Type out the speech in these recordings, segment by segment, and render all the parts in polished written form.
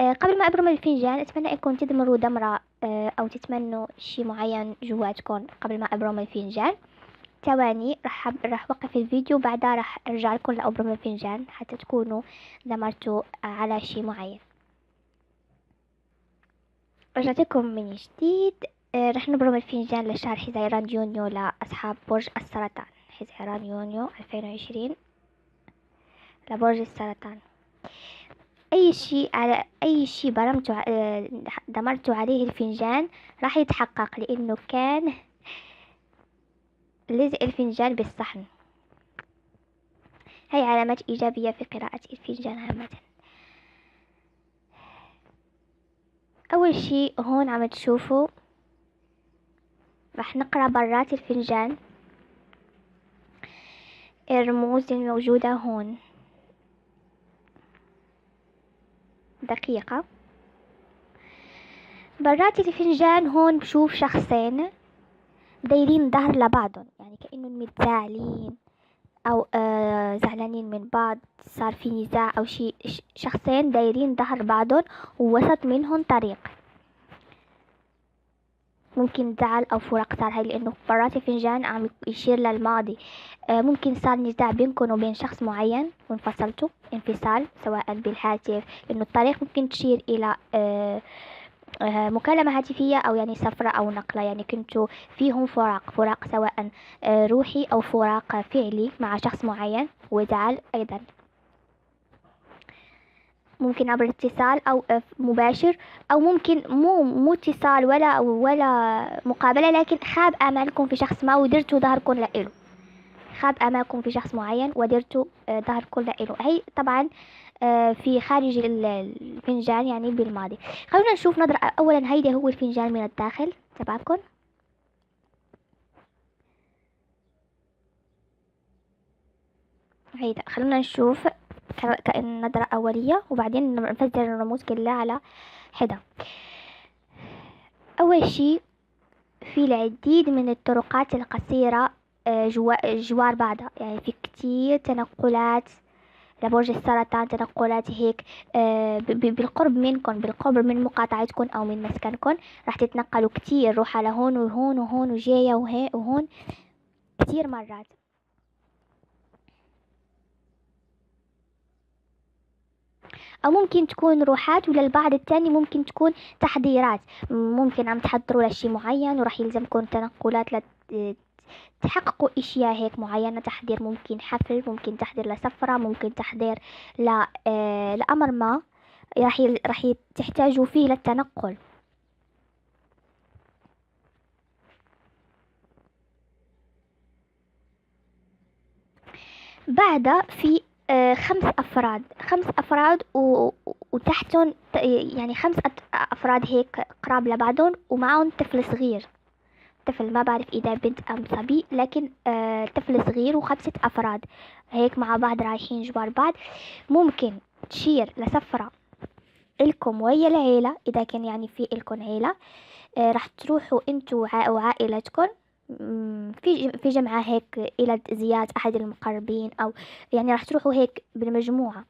قبل ما أبرم الفنجان أتمنى أنكم تدمروا دمرة أو تتمنوا شي معين جواتكم قبل ما أبرم الفنجان. ثواني راح أوقف الفيديو، بعدها راح أرجع لكم لأبرم الفنجان حتى تكونوا دمرتوا على شي معين. رجعتكم من جديد. راح نبرم الفنجان لشهر حزيران يونيو لأصحاب برج السرطان. حزيران يونيو 2020 لبرج السرطان. أي شيء برمته دمرته عليه الفنجان راح يتحقق، لأنه كان لزق الفنجان بالصحن. هاي علامات إيجابية في قراءة الفنجان عامة. أول شيء هون عم تشوفوا راح نقرأ برات الفنجان الرموز الموجودة هون. دقيقة. برات الفنجان هون بشوف شخصين دايرين ظهر لبعضهم، يعني كأنهم متزاعلين أو زعلانين من بعض، صار في نزاع أو شيء. شخصين دايرين ظهر بعضهم ووسط منهم طريق. ممكن زعل أو فراق صار، هاي لأنه برات الفنجان عم يشير للماضي. ممكن صار نزاع بينكم وبين شخص معين وانفصلتوا انفصال، سواء بالهاتف، لأنه الطريق ممكن تشير إلى مكالمة هاتفية أو يعني سفرة أو نقلة، يعني كنتوا فيهم فراق سواء روحي أو فراق فعلي مع شخص معين، وزعل أيضا. ممكن عبر اتصال أو مباشر، أو ممكن مو اتصال ولا مقابلة، لكن خاب آمالكم في شخص ما ودرتوا ظهركم لإله. خاب آمالكم في شخص معين ودرتوا ظهركم لإله. هي طبعا في خارج الفنجان، يعني بالماضي. خلونا نشوف نظرة أولا. هيدا هو الفنجان من الداخل تبعكم. هيدا خلونا نشوف كأن نظرة أولية، وبعدين نفسر الرموز كلها على حدة. أول شي في العديد من الطرقات القصيرة جوار بعضها، يعني في كتير تنقلات لبرج السرطان، تنقلات هيك بالقرب منكم، بالقرب من مقاطعتكم أو من مسكنكم. راح تتنقلوا كتير، روحوا لهون وهون وهون وجاية وهون كتير مرات. أو ممكن تكون روحات، وللبعض التاني ممكن تكون تحضيرات. ممكن عم تحضروا لشي معين وراح يلزمكم تنقلات تحققوا اشياء هيك معينة. تحضير ممكن حفل، ممكن تحضير لسفرة، ممكن تحضير لأمر ما راح تحتاجوا فيه للتنقل. بعدها في 5 أفراد وتحتهم يعني 5 أفراد هيك قراب لبعضهم، ومعهم طفل صغير. طفل ما بعرف إذا بنت أم صبي، لكن طفل صغير و5 أفراد هيك مع بعض رايحين جوار بعض. ممكن تشير لسفرة إلكم ويا العيلة، إذا كان يعني في إلكم عيلة. راح تروحوا انتوا وعائلتكم في جمعة هيك إلى زيارة أحد المقربين، أو يعني راح تروحوا هيك بالمجموعة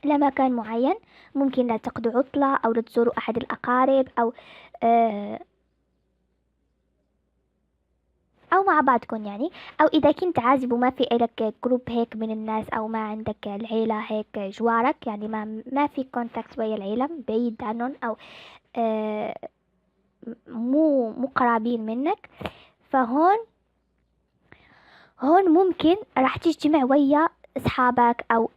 لمكان معين. ممكن لا تقضوا عطلة أو لتزوروا أحد الأقارب، أو مع بعضكم يعني. أو إذا كنت عازب وما في إلك جروب هيك من الناس، أو ما عندك العيلة هيك جوارك، يعني ما في كونتاكت ويا العيلة، بعيد عنهم، أو مو قرابين منك. فهون ممكن راح تجتمع ويا أصحابك، أو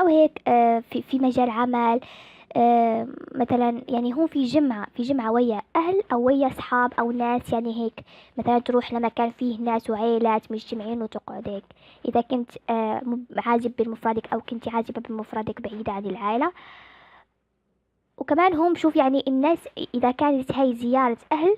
هيك في مجال عمل. مثلا يعني هون في جمعة ويا أهل أو ويا أصحاب أو ناس، يعني هيك مثلا تروح لمكان فيه ناس وعائلات مجتمعين وتقعد هيك. إذا كنت عازب بمفردك، أو كنت عازبة بمفردك بعيدة عن العائلة. وكمان هون بشوف يعني الناس، إذا كانت هاي زيارة أهل،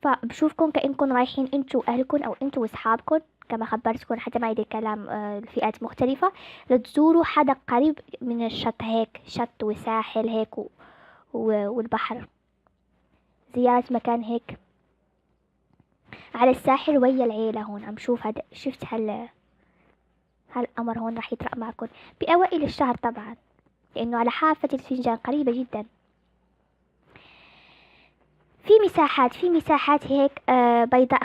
فبشوفكم كأنكم رايحين انتوا واهلكم او انتوا واصحابكم، كما خبرتكم حتى ما يدي كلام الفئات مختلفة، لتزوروا حدا قريب من الشط، هيك شط وساحل هيك والبحر. زيارة مكان هيك على الساحل ويا العيلة. هون عم شوف شفت هالأمر هون راح يطرأ معكم بأوائل الشهر طبعا. لأنه على حافة الفنجان قريبة جدا. في مساحات هيك بيضاء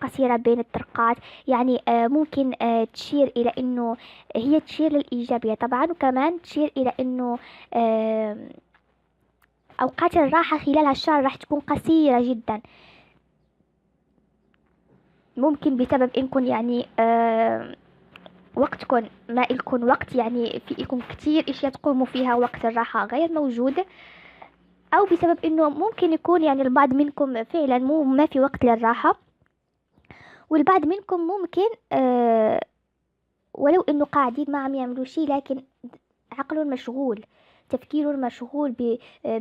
قصيرة بين الطرقات، يعني ممكن تشير إلى إنه هي تشير للإيجابية طبعا، وكمان تشير إلى إنه آه، أوقات الراحة خلال هالشهر راح تكون قصيرة جدا. ممكن بسبب إنكم يعني وقتكم ما إلكم وقت، يعني في إلكم كتير إشياء تقوموا فيها، وقت الراحة غير موجود، أو بسبب إنه ممكن يكون يعني البعض منكم فعلا مو ما في وقت للراحة، والبعض منكم ممكن ولو إنه قاعدين ما عم يعملوا شي، لكن عقله مشغول، تفكيره مشغول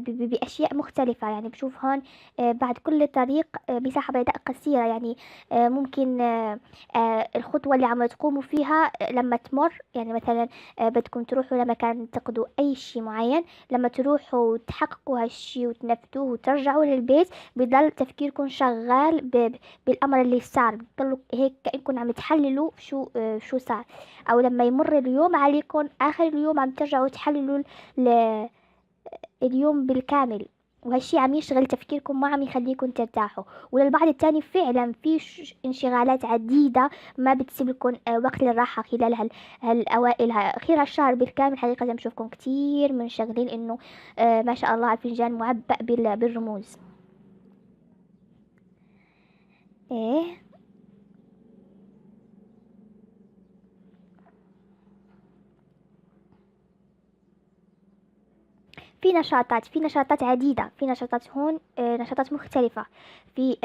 بأشياء مختلفة. يعني بشوف هون بعد كل طريق مساحة بيضاء قصيرة، يعني ممكن الخطوة اللي عم تقوموا فيها لما تمر، يعني مثلا بدكم تروحوا لمكان تقضوا أي شي معين، لما تروحوا تحققوا هالشي وتنفذوه وترجعوا للبيت، بضل تفكيركم شغال بالأمر اللي صار، بتضلوا هيك كأنكم عم تحللوا شو صار. او لما يمر اليوم عليكم اخر اليوم عم ترجعوا تحللوا اليوم بالكامل، وهالشي عم يشغل تفكيركم، ما عم يخليكم ترتاحوا. وللبعض التاني فعلا في انشغالات عديدة ما بتسيب لكم وقت للراحة خلال هالأوائل أخير هالشهر بالكامل. حقيقة بشوفكم كتير منشغلين، إنه ما شاء الله الفنجان معبأ بالرموز. إيه، في نشاطات عديدة، في نشاطات هون نشاطات مختلفة. في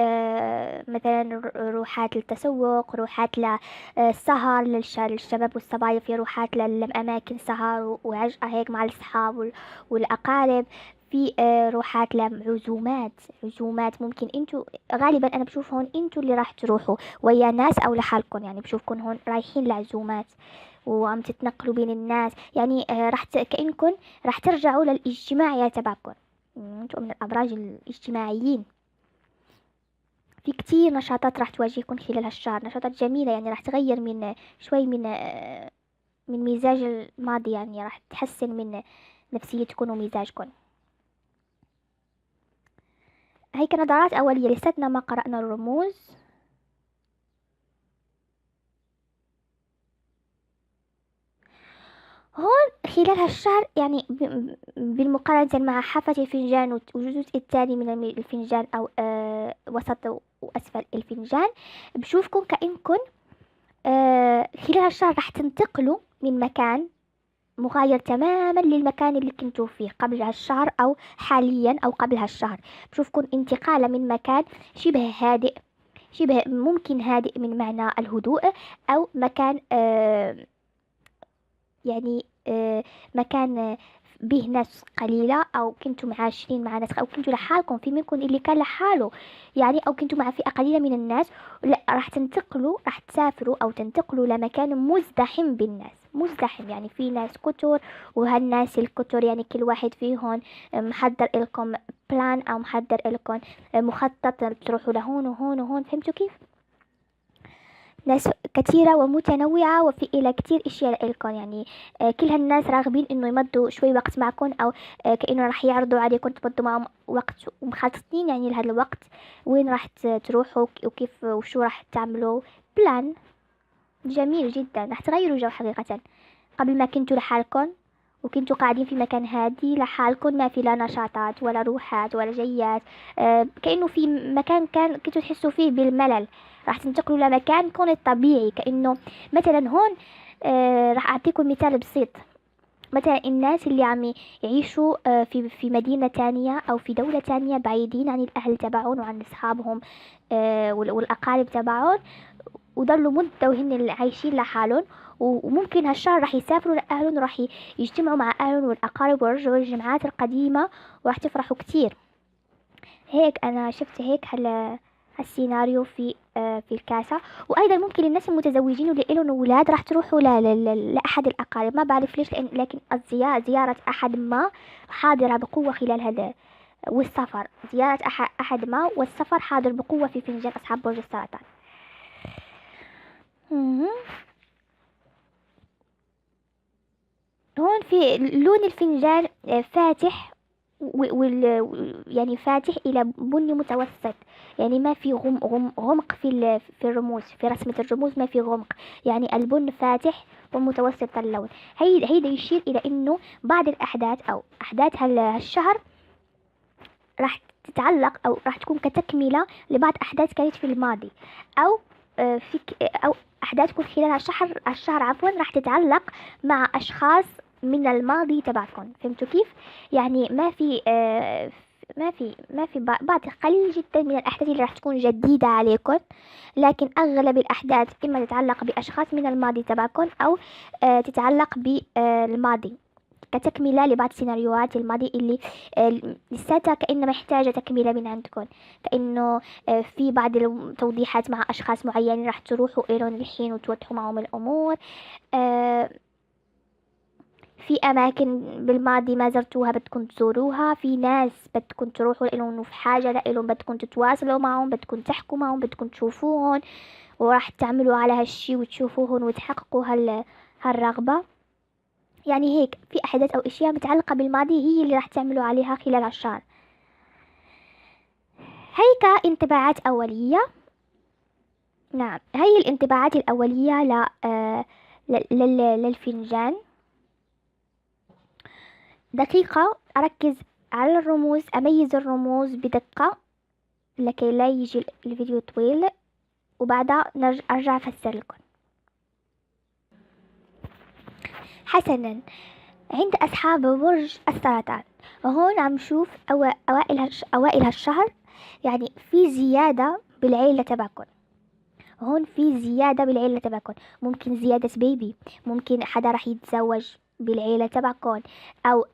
مثلا روحات للتسوق، روحات للسهر للشباب والصبايا، في روحات لأماكن سهر وعجقة هيك مع الأصحاب والأقارب. في روحات لعزومات، ممكن انتوا غالبا انا بشوف هون انتوا اللي راح تروحوا ويا ناس او لحالكم، يعني بشوفكم هون رايحين لعزومات وعم تتنقلوا بين الناس، يعني كأنكم راح ترجعوا للاجتماعية تبعكم. انتوا من الأبراج الاجتماعيين. في كتير نشاطات راح تواجهكم خلال هالشهر، نشاطات جميلة، يعني راح تغير من شوي من مزاج الماضي، يعني راح تحسن من نفسيتكم ومزاجكم. هيك نظرات أولية، لساتنا ما قرأنا الرموز. هون خلال هالشهر يعني بالمقارنة مع حافة الفنجان والجزء الثاني من الفنجان، أو وسط وأسفل الفنجان، بشوفكم كأنكم خلال هالشهر رح تنتقلوا من مكان مغاير تماما للمكان اللي كنتوا فيه قبل هالشهر، أو حاليا أو قبل هالشهر. بشوفكم انتقالة من مكان شبه هادئ، شبه ممكن هادئ من معنى الهدوء، أو مكان يعني مكان به ناس قليلة، أو كنتوا معاشرين مع ناس، أو كنتوا لحالكم، في منكم اللي كان لحاله يعني، أو كنتوا مع فئة قليلة من الناس. لا، راح تنتقلوا، راح تسافروا أو تنتقلوا لمكان مزدحم بالناس، مزدحم يعني في ناس كتر، وهالناس الكتر يعني كل واحد فيهم محضر لكم بلان، أو محضر لكم مخطط تروحوا لهون وهون وهون. فهمتوا كيف؟ ناس كثيرة ومتنوعة، وفي إلى كتير إشياء لإلكم، يعني كل هالناس راغبين إنه يمضوا شوي وقت معكم، أو كأنه راح يعرضوا عليكم تمضوا معهم وقت، ومخططين يعني لهذا الوقت وين راح تروحوا وكيف وشو راح تعملوا. بلان جميل جدا، راح تغيروا جو حقيقة. قبل ما كنتوا لحالكم، وكنتوا قاعدين في مكان هادي لحالكم، ما في لا نشاطات ولا روحات ولا جيات، كأنه في مكان كان كنتوا تحسوا فيه بالملل. راح تنتقلوا لمكان يكون الطبيعي، كأنه مثلا هون راح أعطيكم مثال بسيط. مثلا الناس اللي عم يعيشوا في مدينة تانية أو في دولة تانية، بعيدين عن الأهل تبعهم وعن أصحابهم والأقارب تبعهم، وضلوا مدة وهن عايشين لحالهم، وممكن هالشهر راح يسافروا لأهلهم، وراح يجتمعوا مع أهلهم والأقارب، ويرجعوا الجمعات القديمة، وراح تفرحوا كتير. هيك أنا شفت هيك هالسيناريو في الكاسة. وأيضا ممكن الناس المتزوجين واللي لهم أولاد راح تروحوا لأحد الأقارب، ما بعرف ليش، لكن زيارة أحد ما حاضرة بقوة خلال هذا، والسفر، زيارة أحد ما والسفر حاضر بقوة في فنجان أصحاب برج السرطان. مهم. هون في لون الفنجان فاتح، يعني فاتح إلى بني متوسط، يعني ما في غمق في الرموز، في رسمة الرموز ما في غمق، يعني البن فاتح ومتوسط اللون. هيدا يشير إلى إنه بعض الأحداث أو أحداث هالشهر راح تتعلق أو راح تكون كتكملة لبعض أحداث كانت في الماضي، أو أو أحداث تكون خلال الشهر عفوا راح تتعلق مع أشخاص من الماضي تبعكم. فهمتوا كيف؟ يعني ما في بعض قليل جدا من الأحداث اللي راح تكون جديدة عليكم، لكن أغلب الأحداث إما تتعلق بأشخاص من الماضي تبعكم، أو تتعلق بالماضي كتكملة لبعض سيناريوهات الماضي اللي لساتها كأنها محتاجة تكملة من عندكم، كأنه في بعض التوضيحات مع أشخاص معينين راح تروحوا إلهم الحين وتوضحوا معهم الأمور. آه، في أماكن بالماضي ما زرتوها بدكم تزوروها، في ناس بدكم تروحوا لهم وفي حاجة لهم بدكم تتواصلوا معهم، بدكم تحكوا معهم، بدكم تشوفوهم، وراح تعملوا على هالشي وتشوفوهم وتحققوا هالرغبة. يعني هيك في أحداث أو أشياء متعلقة بالماضي هي اللي راح تعملوا عليها خلال الشهر. هي كانطباعات أولية. نعم، هي الانطباعات الأولية للفنجان. دقيقة أركز على الرموز، أميز الرموز بدقة لكي لا يجي الفيديو طويل، وبعدها أرجع أفسر لكم. حسنا، عند أصحاب برج السرطان، هون عم شوف أوائل هالشهر يعني في زيادة بالعيلة تبعكم. هون في زيادة بالعيلة تبعكم، ممكن زيادة بيبي، ممكن حدا رح يتزوج بالعيلة تبعكم، أو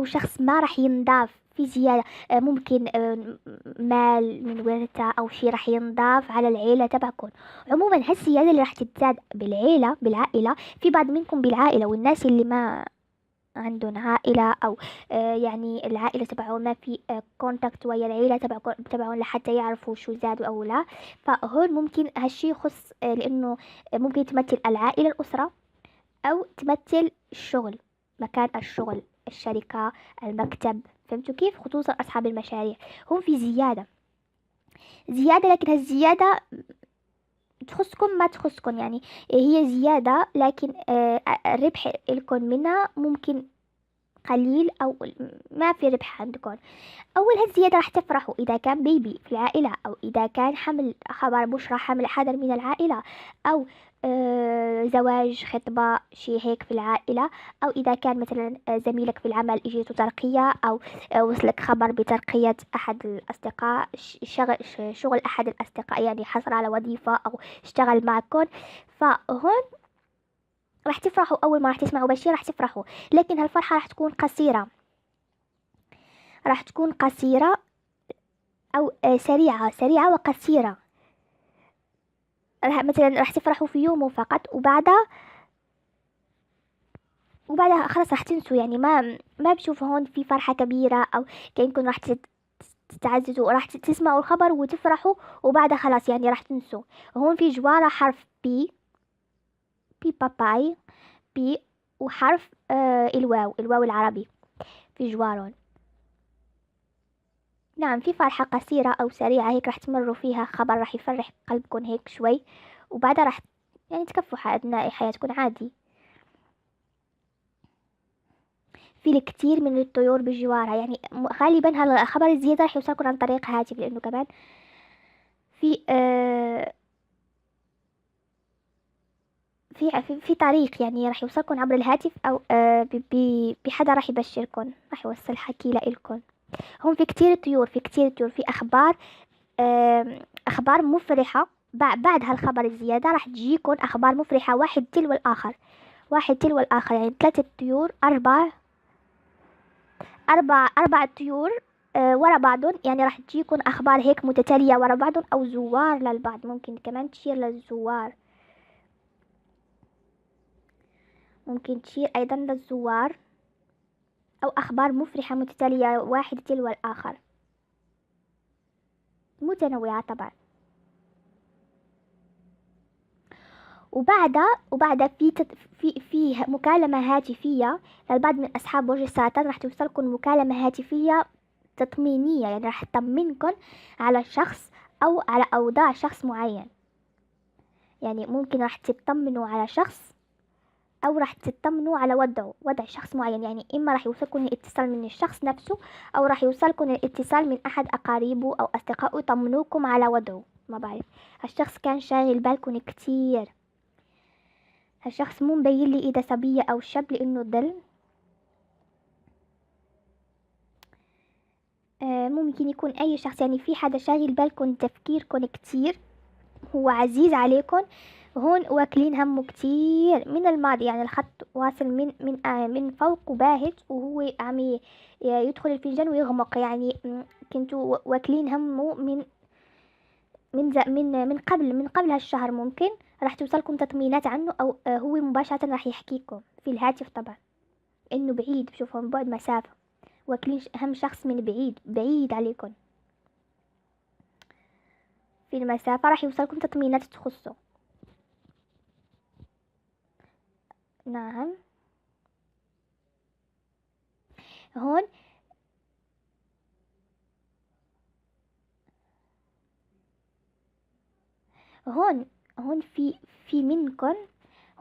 شخص ما رح ينضاف في زيادة. ممكن مال من ورثة أو شي رح ينضاف على العيلة تبعكم. عموما هالزيادة اللي رح تتزاد بالعائلة، في بعض منكم بالعائلة والناس اللي ما عندهم عائلة، أو يعني العائلة تبعهم ما في كونتاكت ويا العيلة تبعهم لحتى يعرفوا شو زادوا أو لا. فهون ممكن هالشي يخص لأنه ممكن تمثل العائلة الأسرة، أو تمثل الشغل، مكان الشغل، الشركة، المكتب. فهمتوا كيف؟ خصوصا أصحاب المشاريع هم في زيادة، لكن هالزيادة تخصكم ما تخصكم، يعني هي زيادة لكن الربح لكم منها ممكن قليل أو ما في ربح عندكم. أول هالزيادة راح تفرحوا إذا كان بيبي في العائلة، أو إذا كان حمل خبر بشرى حمل حدا من العائلة، أو زواج خطبة شي هيك في العائلة، أو إذا كان مثلا زميلك في العمل إجيته ترقية، أو وصلك خبر بترقية أحد الأصدقاء، شغل أحد الأصدقاء يعني حصل على وظيفة أو اشتغل معكم. فهون راح تفرحوا، أول ما راح تسمعوا بشي راح تفرحوا، لكن هالفرحة راح تكون قصيرة، راح تكون قصيرة أو سريعة وقصيرة. مثلا راح تفرحوا في يوم فقط، وبعدها خلاص راح تنسوا، يعني ما بشوف هون في فرحة كبيرة، أو كأنكم راح تتعززوا وراح تسمعوا الخبر وتفرحوا، وبعدها خلاص يعني راح تنسوا. هون في جوارة حرف بي باباي، بي، وحرف الواو العربي في جوارون. نعم، في فرحة قصيرة أو سريعة هيك راح تمروا فيها، خبر راح يفرح قلبكم هيك شوي، وبعدها راح يعني تكفوا أثناء حياتكم عادي. في الكثير من الطيور بجوارها، يعني غالبا هالخبر الزيادة راح يوصلكم عن طريق هاتف، لأنه كمان في في طريق يعني راح يوصلكم عبر الهاتف، أو بحدا راح يبشركم، راح يوصل حكي لإلكم. هم في كتير طيور، في أخبار مفرحة. بعد هالخبر الزيادة راح تجيكم أخبار مفرحة، واحد تلو الآخر، يعني 3 طيور، أربع طيور ورا بعضهم، يعني راح تجيكم أخبار هيك متتالية ورا بعضهم، أو زوار للبعض، ممكن كمان تشير للزوار، ممكن تشير أيضا للزوار، أو أخبار مفرحة متتالية واحد تلو الآخر، متنوعة طبعا. وبعدها في مكالمة هاتفية للبعض من أصحاب برج السرطان. راح توصلكم مكالمة هاتفية تطمينية، يعني راح تطمنكم على شخص أو على أوضاع شخص معين. يعني ممكن راح تطمنوا على شخص أو راح تطمنوا على وضع شخص معين. يعني إما راح يوصلكم الاتصال من الشخص نفسه، أو راح يوصلكم الاتصال من أحد أقاربه أو أصدقائه يطمنوكم على وضعه. ما بعرف، هالشخص كان شاغل بالكم كتير. هالشخص مو مبين لي إذا صبية أو شاب لأنه ظل. ممكن يكون أي شخص، يعني في حدا شاغل بالكم تفكيركم كتير، هو عزيز عليكم. هون واكلين همه كتير من الماضي، يعني الخط واصل من فوق وباهت، وهو عم يدخل الفنجان ويغمق. يعني كنتوا واكلين همه من قبل هالشهر. ممكن راح توصلكم تطمينات عنه، او هو مباشرة راح يحكيكم في الهاتف طبعا، انه بعيد، بشوفهم من بعد مسافة، واكلين هم شخص من بعيد عليكم في المسافة. راح يوصلكم تطمينات تخصه. نعم. هون هون هون في منكم.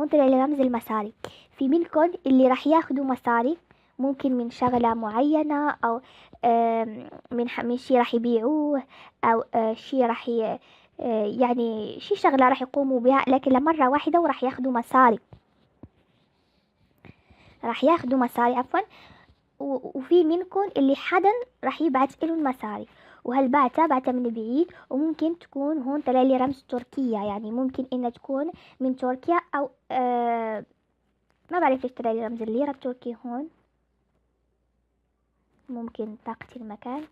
هون طلع لي رمز المصاري. في منكم اللي راح ياخدوا مصاري، ممكن من شغلة معينة، أو من شي راح يبيعوه، أو شي راح يعني شي شغلة راح يقوموا بها، لكن لمرة واحدة وراح ياخدوا مصاري. راح ياخدوا مصاري عفوا. وفي منكم اللي حدا راح يبعت له المصاري، بعتها من بعيد. وممكن تكون هون طلع لي رمز تركيا، يعني ممكن انها تكون من تركيا، او ما بعرف ليش طلع لي رمز الليرة التركي هون. ممكن طاقة المكان.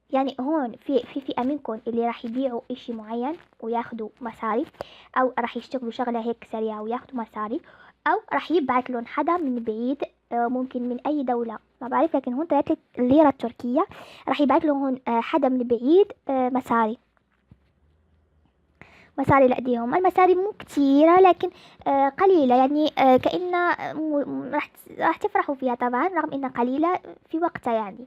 يعني هون في فئة منكم اللي راح يبيعوا اشي معين وياخدوا مصاري، او راح يشتغلوا شغلة هيك سريعة وياخدوا مصاري، او راح يبعت لهم حدا من بعيد. ممكن من اي دولة ما بعرف، لكن هون طلعت لي الليرة التركية. راح يبعت لهم هون حدا من بعيد مصاري لأيديهم. المصاري مو كتيرة، لكن قليلة، يعني كأنها راح تفرحوا فيها طبعا رغم انها قليلة في وقتها. يعني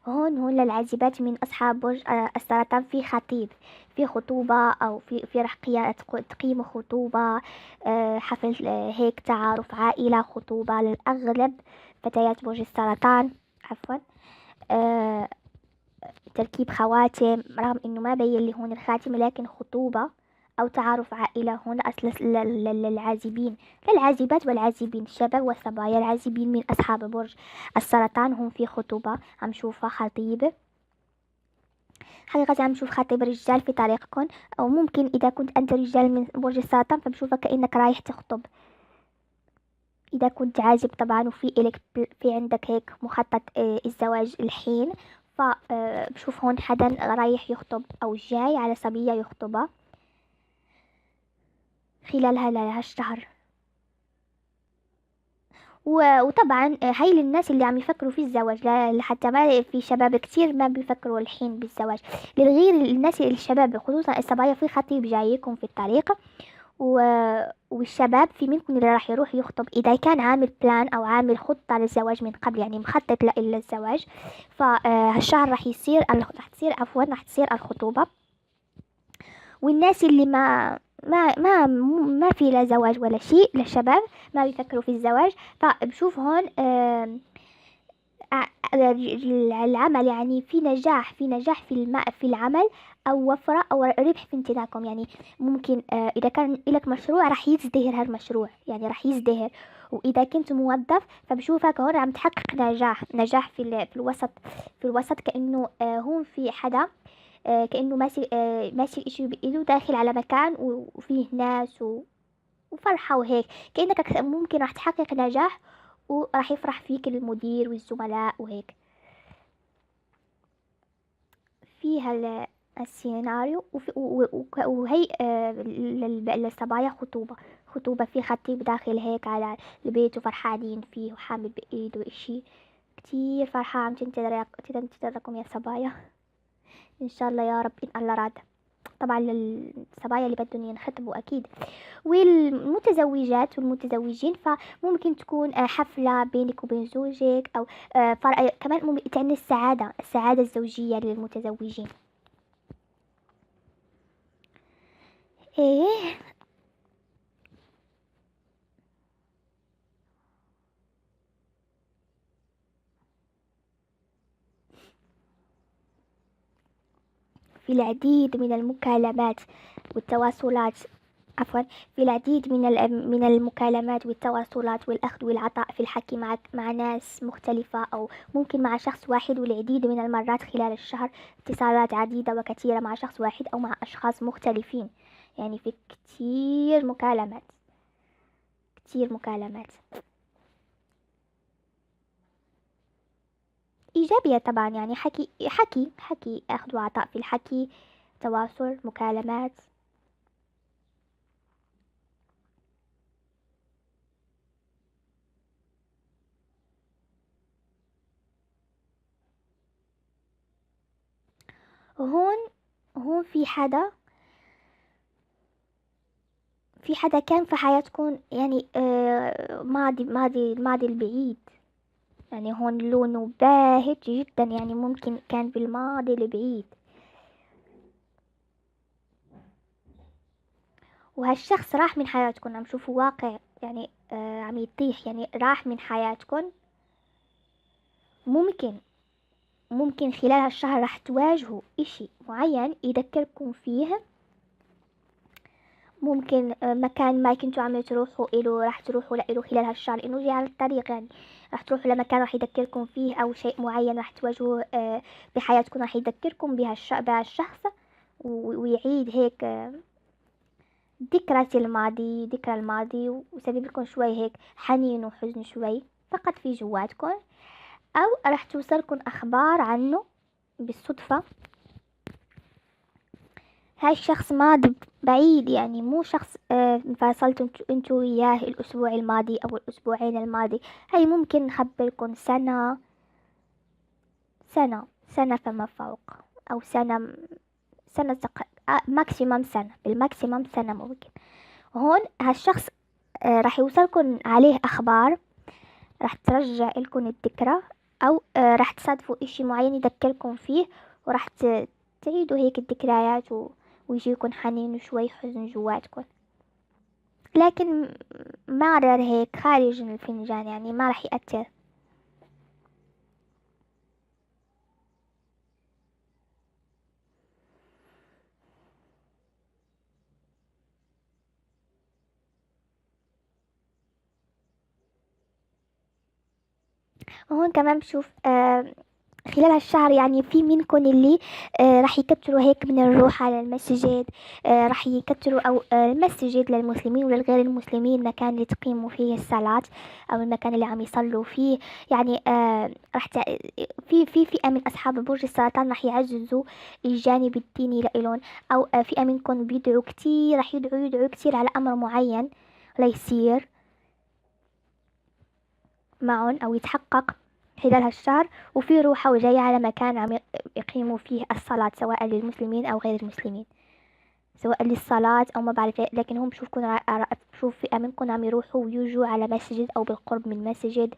هون للعازبات من أصحاب برج السرطان، في خطيب، في خطوبة، أو في رح تقيموا خطوبة، حفل هيك تعارف عائلة، خطوبة للأغلب فتيات برج السرطان عفوا. آه، تركيب خواتم، رغم انه ما بين لي هون الخاتم، لكن خطوبة او تعارف عائلة هون اصل للعازبين، للعازبات والعازبين، الشباب والصبايا العازبين من اصحاب برج السرطان هم في خطوبة. عم شوفها خطيب، حقيقة عم شوف خطيب رجال في طريقكم، او ممكن اذا كنت انت رجال من برج السرطان فبشوفك كأنك رايح تخطب. اذا كنت عازب طبعا، في عندك هيك مخطط الزواج الحين، فبشوف هون حدا رايح يخطب او جاي على صبية يخطبها خلال هالشهر. وطبعا هاي للناس اللي عم يفكروا في الزواج، لحتى ما في شباب كتير ما بيفكروا الحين بالزواج، للغير الناس الشباب خصوصا الصبايا، في خطيب جايكم في الطريق. و... والشباب في منكم اللي راح يروح يخطب، إذا كان عامل بلان أو عامل خطة للزواج من قبل، يعني مخطط للزواج، فهالشهر راح تصير الخطوبة. والناس اللي ما في لا زواج ولا شيء، للشباب ما بيفكروا في الزواج، فبشوف هون العمل، يعني في نجاح في العمل، او وفرة او ربح في امتلاكهم. يعني ممكن اذا كان لك مشروع راح يزدهر هالمشروع، يعني راح يزدهر. واذا كنت موظف فبشوفك هون عم تحقق نجاح في الوسط كأنه هون في حدا كأنه ماسك اشي بإيده، داخل على مكان وفيه ناس وفرحة وهيك، كأنك ممكن راح تحقق نجاح، وراح يفرح فيك المدير والزملاء وهيك. في السيناريو. وهي للصبايا خطوبة في خطيب داخل هيك على البيت وفرحانين فيه وحامل بإيده إشي كتير فرحة عم تنتظركم يا صبايا. ان شاء الله يا رب ان الله راد. طبعا للصبايا اللي بدهم ينخطبوا اكيد، والمتزوجات والمتزوجين، فممكن تكون حفلة بينك وبين زوجك، او كمان ممكن تعني السعادة الزوجية للمتزوجين. ايه. في العديد من المكالمات والتواصلات، عفوا، في العديد من المكالمات والتواصلات والأخذ والعطاء في الحكي مع ناس مختلفة، أو ممكن مع شخص واحد والعديد من المرات خلال الشهر، اتصالات عديدة وكثيرة مع شخص واحد أو مع أشخاص مختلفين. يعني في كتير مكالمات، كتير مكالمات إيجابية طبعا، يعني حكي أخذ وعطاء في الحكي، تواصل، مكالمات. هون هون في حدا كان في حياتكم، يعني الماضي البعيد. يعني هون لونه باهت جدا، يعني ممكن كان بالماضي البعيد، وهالشخص راح من حياتكم، عم شوفوا واقع، يعني عم يطيح، يعني راح من حياتكم. ممكن ممكن خلال هالشهر راح تواجهوا اشي معين يذكركم فيه. ممكن مكان ما كنتوا عم تروحوا إله راح تروحوا له خلال هالشهر، إنه جاي على الطريق يعني. راح تروحوا لمكان راح يذكركم فيه، أو شيء معين راح تواجهوه بحياتكم راح يذكركم بهالشخص، ويعيد هيك ذكرى الماضي، ويسبب لكم شوي هيك حنين وحزن شوي فقط في جواتكم. أو راح توصلكم أخبار عنه بالصدفة. هاي الشخص ماضي بعيد، يعني مو شخص انفصلتوا انتوا وياه الأسبوع الماضي أو الأسبوعين الماضي. هاي ممكن نخبركم سنة فما فوق، أو سنة ماكسيمم سنة، بالماكسيمم سنة ممكن. هون هالشخص راح يوصلكم عليه أخبار، راح ترجع لكم الذكرى، أو راح تصادفوا إشي معين يذكركم فيه، وراح تعيدوا هيك الذكريات، ويجيكم حنين وشوي حزن جواتكم. لكن مرر هيك خارج الفنجان، يعني ما راح يأثر. وهون كمان بشوف خلال هالشهر، يعني في منكم اللي راح يكتروا هيك من الروح على المسجد. راح يكتروا، أو المسجد للمسلمين وللغير المسلمين، المكان اللي تقيموا فيه الصلاة، أو المكان اللي عم يصلوا فيه. يعني في فئة من أصحاب برج السرطان راح يعززوا الجانب الديني لإلهم، أو فئة منكم بيدعوا كتير، راح يدعوا كتير على أمر معين ليصير معهم أو يتحقق خلال هالشهر. وفي روحة وجاية على مكان عم يقيموا فيه الصلاة، سواء للمسلمين أو غير المسلمين، سواء للصلاة أو ما بعرف إيه. لكن هم بشوف فئة منكم عم يروحوا ويجوا على مسجد أو بالقرب من مسجد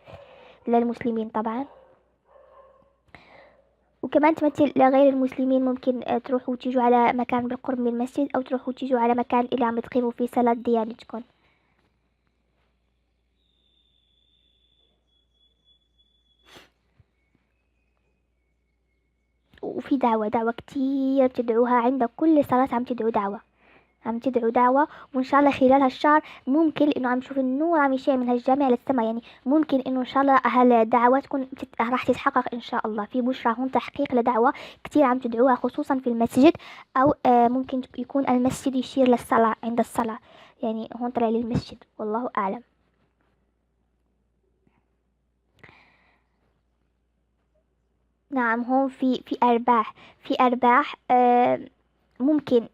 للمسلمين طبعا. وكمان تمثل لغير المسلمين، ممكن تروحوا وتيجوا على مكان بالقرب من المسجد، أو تروحوا وتيجوا على مكان اللي عم تقيموا فيه صلاة ديانتكم. وفي دعوة كتير بتدعوها عند كل صلاة، عم تدعوا دعوة. وإن شاء الله خلال هالشهر ممكن، إنه عم شوف النور عم يشع من هالجامع للسما، يعني ممكن إنه إن شاء الله هالدعواتكم راح تتحقق إن شاء الله. في بشرى هون تحقيق لدعوة كتير عم تدعوها، خصوصا في المسجد، أو ممكن يكون المسجد يشير للصلاة عند الصلاة، يعني هون طلع للمسجد، والله أعلم. نعم، هون في أرباح ممكن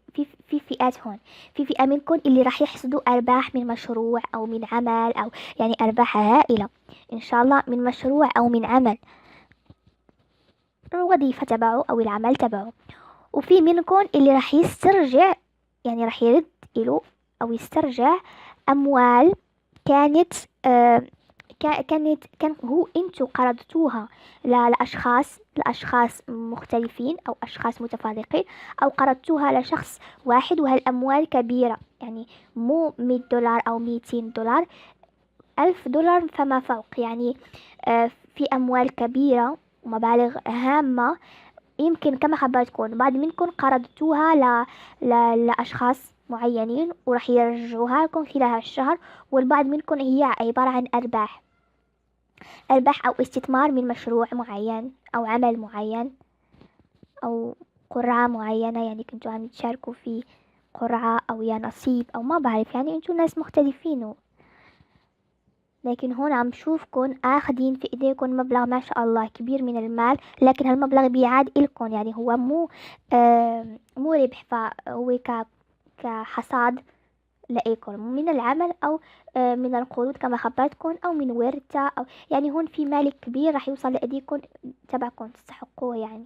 في فئات هون. في فئة منكم اللي راح يحصدوا أرباح من مشروع أو من عمل، أو يعني أرباح هائلة إن شاء الله من مشروع أو من عمل. الوظيفة تبعه أو العمل تبعه. وفي منكم اللي راح يسترجع، يعني راح يرد له أو يسترجع أموال كانت كان هو انتو قرضتوها لأشخاص مختلفين أو أشخاص متفرقين، أو قرضتوها لشخص واحد، وهالأموال كبيرة، يعني مو 100 دولار أو 200 دولار، 1000 دولار فما فوق يعني. في أموال كبيرة ومبالغ هامة، يمكن كما خبرتكم بعض منكم قرضتوها لأشخاص معينين وراح يرجعوها لكم خلال الشهر، والبعض منكم هي عبارة عن أرباح أو استثمار من مشروع معين أو عمل معين أو قرعة معينة، يعني كنتوا عم تشاركوا في قرعة أو يا نصيب أو ما بعرف، يعني انتوا ناس مختلفين. لكن هون عم شوفكن اخدين في ايديكن مبلغ ما شاء الله كبير من المال، لكن هالمبلغ بيعاد إلكن، يعني هو مو ربح، فهو كحصاد لإلكن من العمل، أو من القروض كما خبرتكن، أو من ورثة، أو يعني هون في مال كبير راح يوصل لإيديكن تبعكن تستحقوه يعني.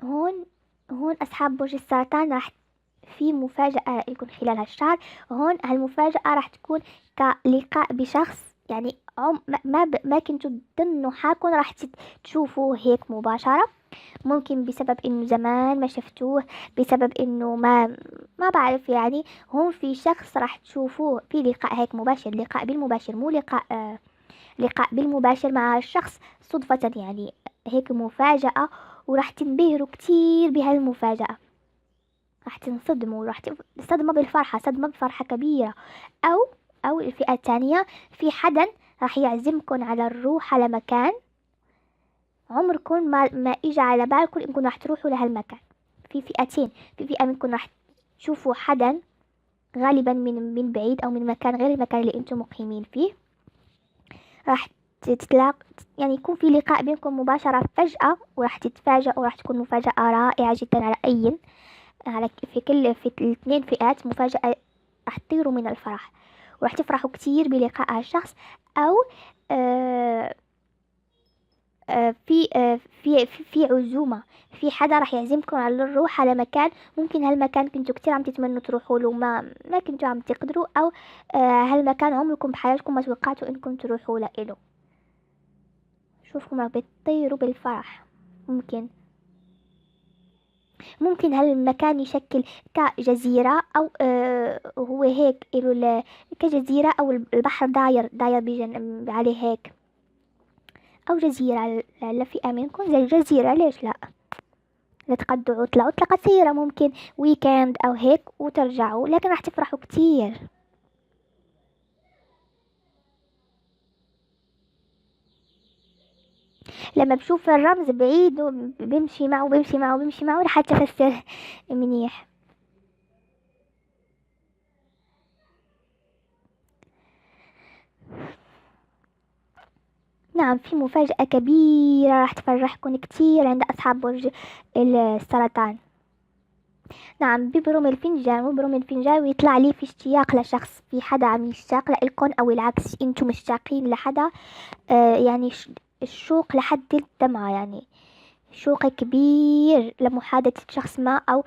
هون هون أصحاب برج السرطان راح في مفاجأة لكم خلال هالشهر. هون هالمفاجأة راح تكون كلقاء بشخص، يعني ما كنتوا تظنوا حالكم راح تشوفوه هيك مباشرة. ممكن بسبب انه زمان ما شفتوه، بسبب انه ما بعرف يعني. هون في شخص راح تشوفوه في لقاء هيك مباشر، لقاء بالمباشر، مو لقاء بالمباشر مع الشخص صدفة يعني، هيك مفاجأة. وراح تنبهروا كتير بهالمفاجأة، راح تنصدموا، راح صدمة بالفرحة، صدمة بفرحة كبيرة. أو أو الفئة الثانية، في حدا راح يعزمكم على الروح على مكان عمركم ما إجا على بالكم إنكم راح تروحوا لهالمكان. في فئتين، في فئة منكم راح تشوفوا حدا غالبا من بعيد أو من مكان غير المكان اللي انتم مقيمين فيه، راح تتلاق، يعني يكون في لقاء بينكم مباشرة فجأة، وراح تتفاجئوا، وراح تكون مفاجأة رائعة جدا على أي، في الاثنين فئات مفاجأة، راح تطيروا من الفرح وراح تفرحوا كتير بلقاء هالشخص. أو آه، في عزومة، في حدا راح يعزمكم على الروح على مكان، ممكن هالمكان كنتوا كتير عم تتمنوا تروحوا له، ما كنتوا عم تقدروا، أو هالمكان عمركم بحياتكم ما توقعتوا إنكم تروحوا له. شوفكم راح بتطيروا بالفرح. ممكن هالمكان يشكل كجزيرة، أو هو هيك كجزيرة، أو البحر داير عليه هيك، أو جزيرة لفئة منكم زي الجزيرة، ليش لأ، لتقضوا عطلة قصيرة، ممكن ويكند أو هيك وترجعوا، لكن راح تفرحوا كتير. لما بشوف الرمز بعيد بمشي معه بمشي معه بمشي معه لحتى أفسر منيح. نعم، في مفاجأة كبيرة راح تفرحكم كتير عند أصحاب برج السرطان. نعم، ببرم الفنجان ويطلع لي في اشتياق لشخص، في حدا عم يشتاق لإلكن، أو العكس انتم مشتاقين لحدا. يعني الشوق لحد الدمعة، يعني شوق كبير لمحادثة شخص ما، أو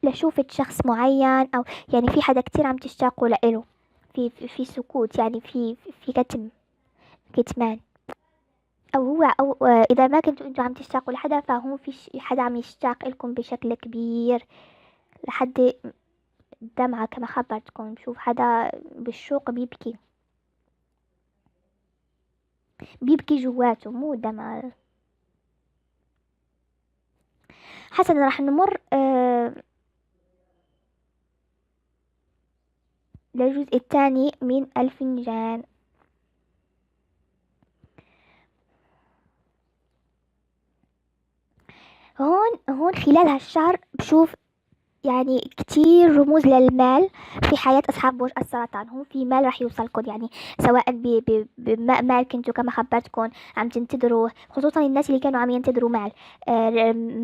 لشوفة شخص معين، أو يعني في حدا كتير عم تشتاقوا لإله، في سكوت، يعني في كتمان. او هو او اذا ما كنتوا انتوا عم تشتاقوا لحدا، فهون في حدا عم يشتاق لكم بشكل كبير لحد الدمعة كما خبرتكم. بشوف حدا بالشوق بيبكي جواته، مو دمعة. حسنا، راح نمر للجزء الثاني من الفنجان. هون خلال هالشهر بشوف يعني كتير رموز للمال في حياة أصحاب برج السرطان. هو في مال راح يوصلكم، يعني سواء بمال كنتوا كما خبرتكم عم تنتظروا، خصوصا الناس اللي كانوا عم ينتظروا مال،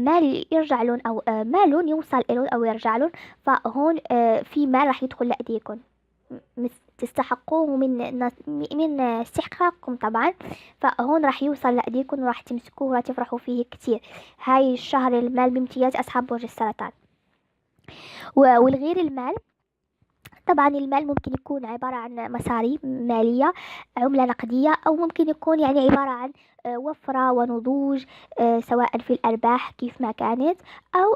مال يرجع لهم، أو مال يوصل لهم أو يرجع لهم. فهون في مال راح يدخل لأيديكم، تستحقوه من استحقاقكم طبعا. فهون راح يوصل لأيديكم وراح تمسكوه وراح تفرحوا فيه كتير. هاي الشهر المال بامتياز أصحاب برج السرطان. والغير المال، طبعا المال ممكن يكون عبارة عن مصاري مالية، عملة نقدية، أو ممكن يكون يعني عبارة عن وفرة ونضوج، سواء في الأرباح كيف ما كانت، أو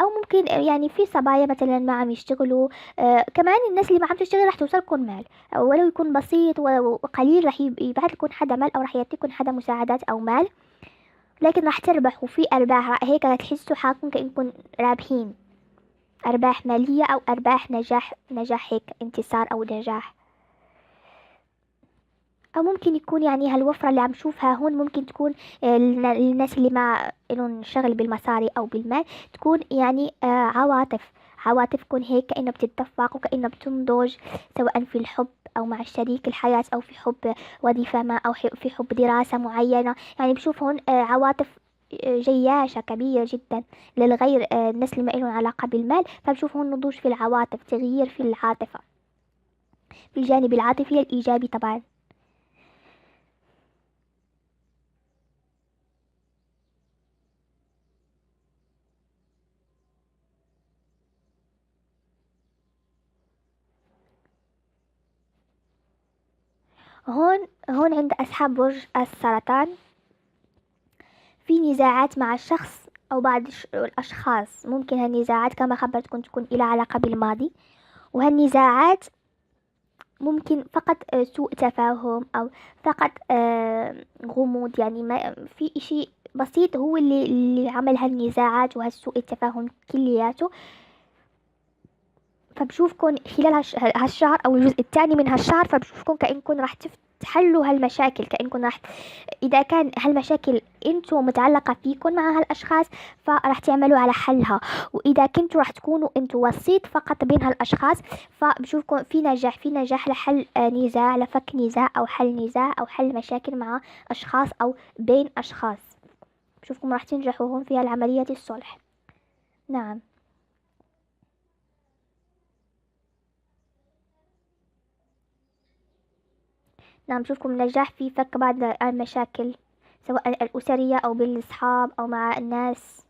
او ممكن يعني في صبايا مثلا ما عم يشتغلوا. كمان الناس اللي ما عم تشتغل رح توصلكم مال، ولو يكون بسيط وقليل، رح يبعث لكم حدا مال او رح يعطيكم حدا مساعدات او مال، لكن رح تربحوا في ارباح. هيك رح تحسوا حالكم كأنكم رابحين ارباح مالية او ارباح نجاح هيك انتصار او نجاح. او ممكن يكون يعني هالوفرة اللي عم شوفها هون ممكن تكون للناس اللي ما لهم شغل بالمصاري او بالمال، تكون يعني عواطفكم هيك كأنه بتتدفق وكأنه بتنضج، سواء في الحب او مع شريك الحياة او في حب وظيفة ما او في حب دراسة معينة. يعني بشوف هون عواطف جياشة كبيرة جدا للغير، الناس اللي ما لهم علاقة بالمال. فبشوف هون نضوج في العواطف، تغيير في العاطفة، في الجانب العاطفي الإيجابي طبعا. هون عند أصحاب برج السرطان في نزاعات مع الشخص أو بعض الأشخاص. ممكن هالنزاعات كما خبرتكم تكون إلى علاقة بالماضي، وهالنزاعات ممكن فقط سوء تفاهم أو فقط غموض، يعني ما في إشي بسيط هو اللي عمل هالنزاعات وهالسوء التفاهم كلياته. فبشوفكن خلال هالشهر او الجزء الثاني من هالشهر، فبشوفكن كأنكن راح تحلوا هالمشاكل، كأنكن راح اذا كان هالمشاكل انتو متعلقة فيكن مع هالاشخاص فراح تعملوا على حلها، واذا كنتوا راح تكونوا انتو وسيط فقط بين هالاشخاص، فبشوفكم في نجاح لحل نزاع، لفك نزاع او حل نزاع او حل مشاكل مع اشخاص او بين اشخاص. بشوفكم راح تنجحوا هون في هالعملية الصلح. نعم. نعم بشوفكم نجاح في فك بعض المشاكل، سواء الأسرية أو بالأصحاب أو مع الناس.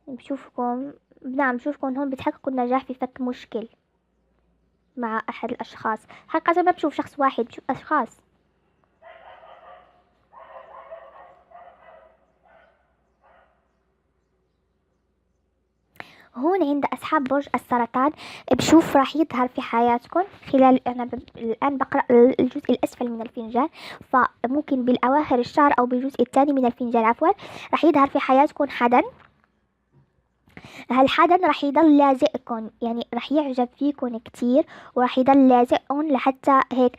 بشوفكم نعم بشوفكم هون بتحققوا النجاح في فك مشكل مع أحد الأشخاص. حقيقة ما بشوف شخص واحد، بشوف أشخاص. هون عند أصحاب برج السرطان بشوف راح يظهر في حياتكم خلال، أنا الآن بقرأ الجزء الأسفل من الفنجان، فممكن بالأواخر الشهر أو بالجزء الثاني من الفنجان عفوا، راح يظهر في حياتكم حدا. هالحدا رح يضل لازقكن، يعني رح يعجب فيكن كتير وراح يضل لازقكن لحتى هيك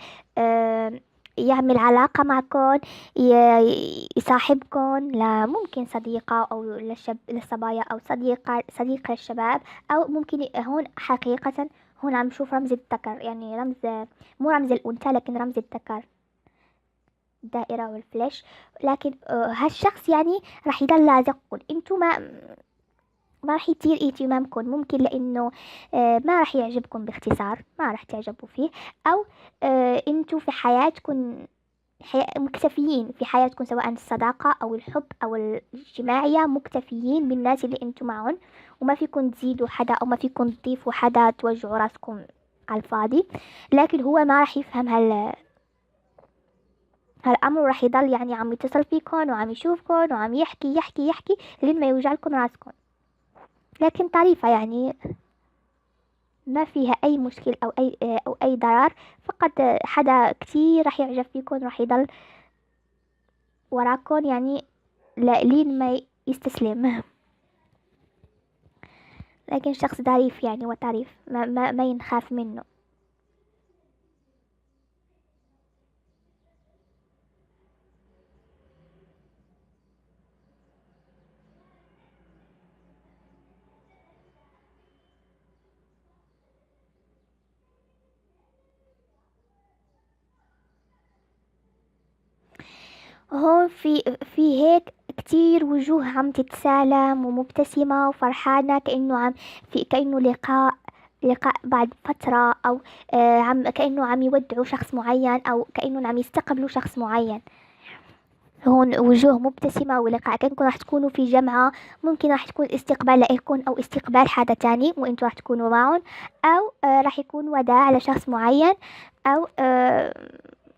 يعمل علاقة معكن، يصاحبكن، ممكن صديقة أو للصبايا أو صديق للشباب، أو ممكن هون حقيقة هون عم شوف رمز الذكر، يعني رمز مو رمز الأنثى لكن رمز الذكر، الدائرة والفلاش. لكن هالشخص يعني رح يضل لازقكن، انتو ما راح يثير اهتمامكم، ممكن لانه ما راح يعجبكم، باختصار ما راح تعجبوا فيه، او انتوا في حياتكم مكتفيين في حياتكم، سواء الصداقة او الحب او الاجتماعية، مكتفيين بالناس اللي انتوا معهم، وما فيكم تزيدوا حدا او ما فيكم تضيفوا حدا توجعوا راسكم على الفاضي. لكن هو ما راح يفهم هالامر، راح يضل يعني عم يتصل فيكم وعم يشوفكم وعم يحكي يحكي يحكي لين ما يوجع لكم راسكم. لكن طريفة يعني ما فيها أي مشكل أو أي ضرر، فقط حدا كتير راح يعجب فيكن، راح يضل وراكن يعني لين ما يستسلم. لكن شخص ظريف يعني وطريف، ما ينخاف منه. هون في هيك كتير وجوه عم تتسالم ومبتسمة وفرحانة، كأنه عم في كأنه لقاء لقاء بعد فترة، أو عم كأنه عم يودعوا شخص معين، أو كأنه عم يستقبلوا شخص معين. هون وجوه مبتسمة ولقاء كأنكم راح تكونوا في جمعة. ممكن راح تكون استقبال لإلكم أو استقبال حدا تاني وإنتوا راح تكونوا معهم، أو راح يكون وداع لشخص معين، أو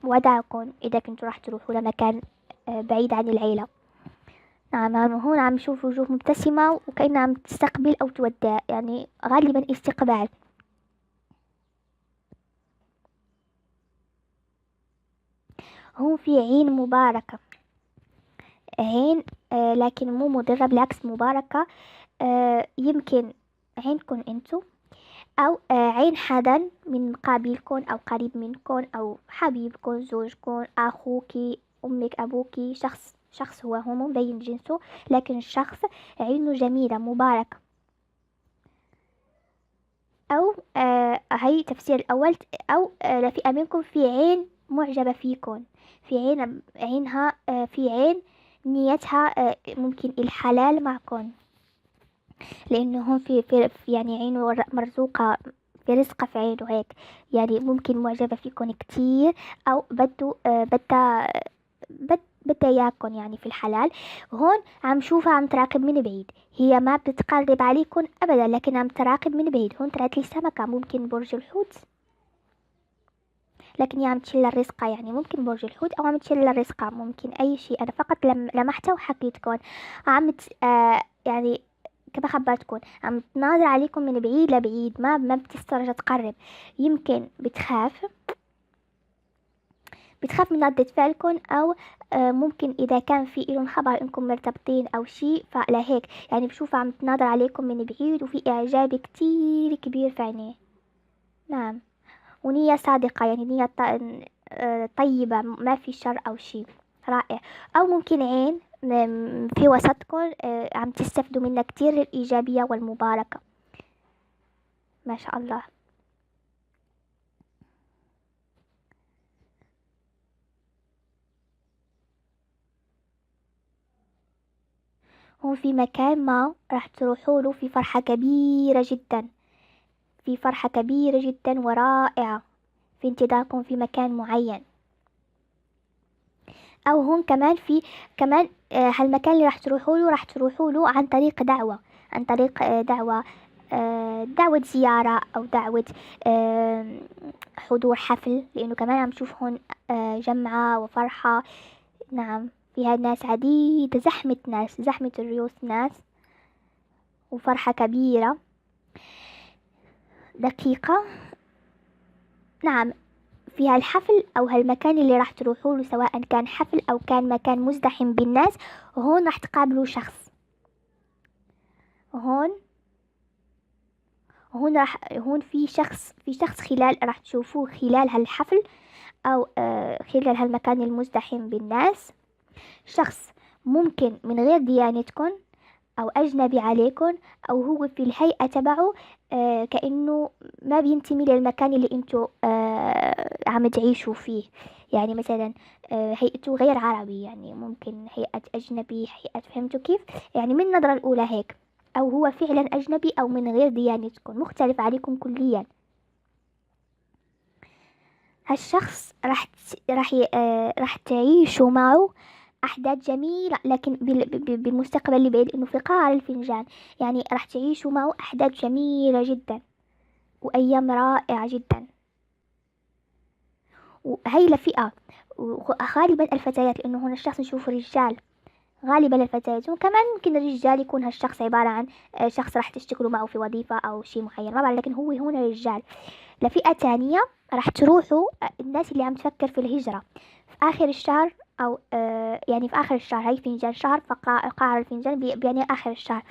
وداعكم إذا كنتوا راح تروحوا لمكان بعيد عن العيلة. نعم، هون عم نشوف وجوه مبتسمة وكأنها عم تستقبل أو تودع، يعني غالبا استقبال. هون في عين مباركة، عين لكن مو مضرة، بالعكس مباركة. يمكن عينكم انتو، او عين حدا من قابلكم او قريب منكم او حبيبكم، زوجكم، اخوكي، امك، ابوكي، شخص هو مو مبين جنسه، لكن الشخص عينه جميلة مباركة. او هي تفسير الاول. او لفئة منكم في عين معجبة فيكم، في عينها في عين نيتها ممكن الحلال معكم، لانه هون يعني عينه مرزوقة في رزقة في عينه هيك، يعني ممكن معجبة فيكم كتير، او بده بدها اياكم يعني في الحلال. هون عم شوفها عم تراقب من بعيد، هي ما بتتقرب عليكم ابدا، لكن عم تراقب من بعيد. هون طلعت لي سمكة، ممكن برج الحوت، لكن هي عم تشيل الرزقة، يعني ممكن برج الحوت او عم تشيل الرزقة، ممكن اي شيء. انا فقط لمحتها وحكيتكم. عم يعني كما خبرتكم عم تناظر عليكم من بعيد لبعيد، ما بتسترجع تقرب. يمكن بتخاف من ردة فعلكم، او ممكن اذا كان في لهم خبر انكم مرتبطين او شيء فلهيك يعني بشوفها عم تناظر عليكم من بعيد، وفي اعجاب كتير كبير في عينيه. نعم، ونية صادقة، يعني نية طيبة، ما في شر او شيء. رائع. او ممكن عين في وسطكم عم تستفدوا منها كتير الإيجابية والمباركة. ما شاء الله. هون في مكان ما راح تروحوا له في فرحة كبيرة جدا، في فرحة كبيرة جدا ورائعة في انتظاركم في مكان معين. أو هون كمان في كمان هالمكان اللي راح تروحوا له عن طريق دعوة، عن طريق دعوة، دعوة زيارة أو دعوة آه، حضور حفل، لأنه كمان عم شوف هون جمعة وفرحة. نعم، فيها ناس عديدة، زحمة ناس، زحمة الريوس ناس، وفرحة كبيرة. دقيقة. نعم، في هالحفل أو هالمكان اللي راح تروحوا له، سواء كان حفل أو كان مكان مزدحم بالناس، هون راح تقابلوا شخص. هون هون في شخص خلال راح تشوفوه خلال هالحفل، أو خلال هالمكان المزدحم بالناس. شخص ممكن من غير ديانتكم، او اجنبي عليكم، او هو في الهيئة تبعه كأنه ما بينتمي للمكان اللي انتو عم تعيشوا فيه. يعني مثلا هيئته غير عربي، يعني ممكن هيئة اجنبي، هيئة، فهمتوا كيف؟ يعني من النظرة الاولى هيك، او هو فعلا اجنبي او من غير ديانتكم، مختلف عليكم كليا. هالشخص راح تعيشوا معه أحداث جميلة، لكن بالمستقبل اللي بعيد، إنه في قعر الفنجان. يعني راح تعيشوا معه أحداث جميلة جدا وأيام رائعة جدا. وهي لفئة، وغالبا الفتيات، لأنه هنا الشخص نشوفه رجال، غالبا الفتيات. وكمان ممكن الرجال يكون هالشخص عبارة عن شخص راح تشتغلوا معه في وظيفة أو شيء معين، ما بعرف، لكن هو هنا رجال. لفئة تانية راح تروحوا الناس اللي عم تفكر في الهجرة في آخر الشهر، أو يعني في آخر الشهر. هي فنجان شهر، فقاعة الفنجان يعني آخر الشهر.